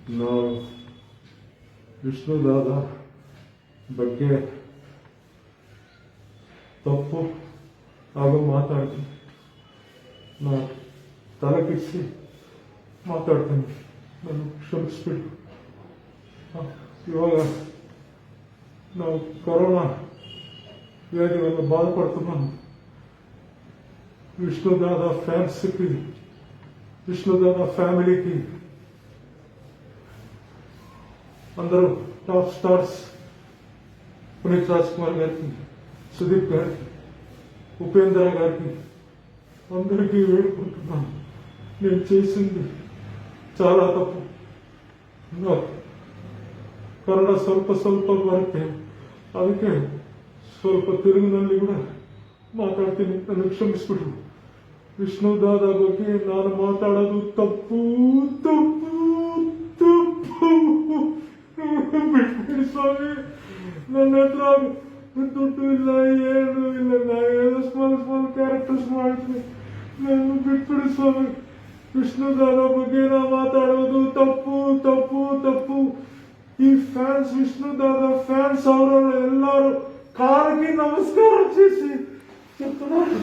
ನಾವು ವಿಷ್ಣುದಾದ ಬಗ್ಗೆ ತಪ್ಪು ಹಾಗೂ ಮಾತಾಡ್ತೀನಿ. ನಾನು ತಲೆ ಕೆಡಿಸಿ ಮಾತಾಡ್ತೀನಿ, ನಾನು ಕ್ಷಮಿಸ್ಬಿಟ್ಟು. ಇವಾಗ ನಾವು ಕೊರೋನಾ ವ್ಯಾಧಿಯನ್ನು బాధపడుతున్నాను. విష్ణుదాద ఫ్యాన్స్కి, విష్ణుదాద ఫ్యామిలీకి, అందరూ టాప్ స్టార్స్ పునీత్ రాజ్ కుమార్ గారికి, సుదీప్ గారికి, ఉపేంద్ర గారికి అందరికీ వేడుకుంటున్నాను. నేను చేసింది చాలా తప్పు. ಕನ್ನಡ ಸ್ವಲ್ಪ ಬರುತ್ತೆ, ಅದಕ್ಕೆ ಸ್ವಲ್ಪ ತೆಲುಗಿನಲ್ಲಿ ಕೂಡ ಮಾತಾಡ್ತೀನಿ, ನನಗೆ ಕ್ಷಮಿಸ್ಬಿಟ್ರು. ವಿಷ್ಣುದಾದ ಬಗ್ಗೆ ನಾನು ಮಾತಾಡೋದು ತಪ್ಪು ತಪ್ಪು ತಪ್ಪು. ಬಿಟ್ಬಿಡಿ ಸ್ವಾಮಿ, ನನ್ನ ಹತ್ರ ದುಡ್ಡು ಇಲ್ಲ, ಏನು ಇಲ್ಲ, ನಾನು ಸ್ಮಾಲ್ ಕ್ಯಾರೆಕ್ಟರ್ಸ್ ಮಾಡ್ತೀನಿ, ನಾನು ಬಿಟ್ಬಿಡಿ ಸ್ವಾಮಿ. ವಿಷ್ಣುದಾದ ಬಗ್ಗೆ ನಾವು ಮಾತಾಡೋದು ತಪ್ಪು ತಪ್ಪು ತಪ್ಪು. ಈ ಫ್ಯಾನ್ಸ್, విష్ణుదాద ఫ్యాన్స్ అవరు ఎల్లారు కాళ్ళకి నమస్కారం చేసి చెప్తున్నారు,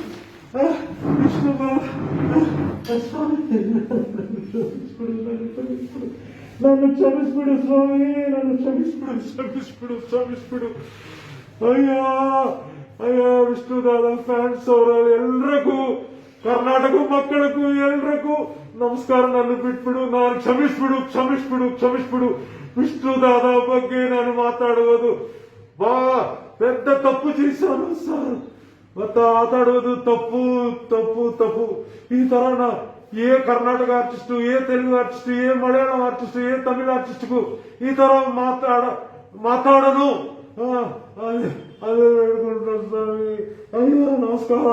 విష్ణుదాద నన్ను క్షమిస్పిడు స్వామి, నన్ను ಕ್ಷಮಿಸ್ಬಿಡು. ಅಯ್ಯ ವಿಷ್ಣುದಾದ ಫ್ಯಾನ್ಸ್ ಅವರಲ್ಲಿ ಎಲ್ರಿಗೂ, ಕರ್ನಾಟಕ ಮಕ್ಕಳಿಗೂ ಎಲ್ರಿಗೂ ನಮಸ್ಕಾರ. ನನ್ನ ಬಿಟ್ಬಿಡು, ನಾನು ಕ್ಷಮಿಸ್ಬಿಡು. విష్ణుదాద ಬಗ್ಗೆ ನಾನು ಮಾತಾಡುವುದು పెద్ద తప్పు చేశాను సార్. ಮಾತಾಡುವುದು ತಪ್ಪು. ಈ ತರ ఏ కర్ణాటక ఆర్టిస్టు, ఏ తెలుగు ఆర్టిస్టు, ఏ మలయాళం ఆర్టిస్టు, ఏ తమిళ ఆర్టిస్టుకు ఈ ತರ ಮಾತಾಡನು. ಅದೇ ಹೇಳ್ಕೊಂಡ್ರು ಸ್ವಾಮಿ. ಅಯ್ಯೋ ನಮಸ್ಕಾರ.